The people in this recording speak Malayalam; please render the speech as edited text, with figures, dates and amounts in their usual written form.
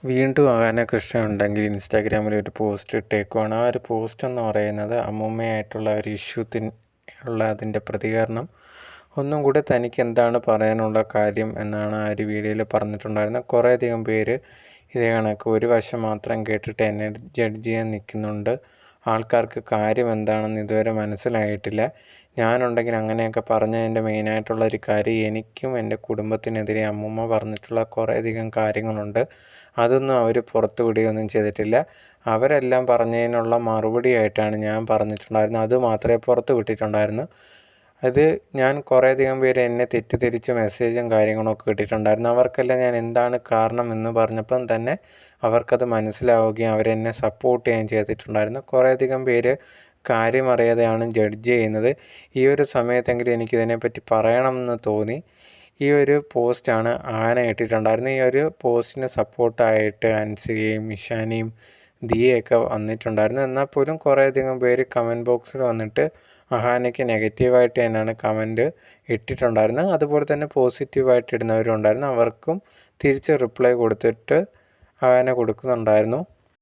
വീണ്ടും ആന കൃഷ്ണ ഉണ്ടെങ്കിൽ ഇൻസ്റ്റാഗ്രാമിൽ ഒരു പോസ്റ്റ് ഇട്ടേക്കുവാണ്. ആ ഒരു പോസ്റ്റ് എന്ന് പറയുന്നത് അമ്മൂമ്മയായിട്ടുള്ള ഒരു ഉള്ള അതിൻ്റെ പ്രതികരണം ഒന്നും കൂടെ തനിക്ക് എന്താണ് പറയാനുള്ള കാര്യം എന്നാണ് ആ ഒരു വീഡിയോയിൽ പറഞ്ഞിട്ടുണ്ടായിരുന്നത്. കുറേയധികം പേര് ഇതേ കണക്ക് ഒരു വശം മാത്രം കേട്ടിട്ട് എന്നെ ജഡ്ജ് ചെയ്യാൻ നിൽക്കുന്നുണ്ട്. ആൾക്കാർക്ക് കാര്യം എന്താണെന്ന് ഇതുവരെ മനസ്സിലായിട്ടില്ല. ഞാനുണ്ടെങ്കിൽ അങ്ങനെയൊക്കെ പറഞ്ഞതിൻ്റെ മെയിനായിട്ടുള്ളൊരു കാര്യം, എനിക്കും എൻ്റെ കുടുംബത്തിനെതിരെ അമ്മൂമ്മ പറഞ്ഞിട്ടുള്ള കുറേയധികം കാര്യങ്ങളുണ്ട്. അതൊന്നും അവർ പുറത്ത് വിടുകയൊന്നും ചെയ്തിട്ടില്ല. അവരെല്ലാം പറഞ്ഞതിനുള്ള മറുപടിയായിട്ടാണ് ഞാൻ പറഞ്ഞിട്ടുണ്ടായിരുന്നത്. അത് മാത്രമേ പുറത്ത് വിട്ടിട്ടുണ്ടായിരുന്നു. അത് ഞാൻ കുറേയധികം പേര് എന്നെ തെറ്റിദ്ധരിച്ച് മെസ്സേജും കാര്യങ്ങളൊക്കെ ഇട്ടിട്ടുണ്ടായിരുന്നു. അവർക്കെല്ലാം ഞാൻ എന്താണ് കാരണം എന്ന് പറഞ്ഞപ്പം തന്നെ അവർക്കത് മനസ്സിലാവുകയും അവരെന്നെ സപ്പോർട്ട് ചെയ്യുകയും ചെയ്തിട്ടുണ്ടായിരുന്നു. കുറേയധികം പേര് കാര്യമറിയാതെയാണ് ജഡ്ജ് ചെയ്യുന്നത്. ഈ ഒരു സമയത്തെങ്കിലും എനിക്കിതിനെപ്പറ്റി പറയണമെന്ന് തോന്നി. ഈ ഒരു പോസ്റ്റാണ് ആന ഇട്ടിട്ടുണ്ടായിരുന്നത്. ഈ ഒരു പോസ്റ്റിന് സപ്പോർട്ടായിട്ട് അൻസികയും ഇഷാനിയും ദിയയൊക്കെ വന്നിട്ടുണ്ടായിരുന്നു. എന്നാൽ പോലും കുറേയധികം പേര് കമൻറ്റ് ബോക്സിൽ വന്നിട്ട് അഹാനയ്ക്ക് നെഗറ്റീവായിട്ട് തന്നെയാണ് കമൻറ്റ് ഇട്ടിട്ടുണ്ടായിരുന്നത്. അതുപോലെ തന്നെ പോസിറ്റീവായിട്ട് ഇടുന്നവരും ഉണ്ടായിരുന്നു. അവർക്കും തിരിച്ച് റിപ്ലൈ കൊടുത്തിട്ട് അഹാന കൊടുക്കുന്നുണ്ടായിരുന്നു.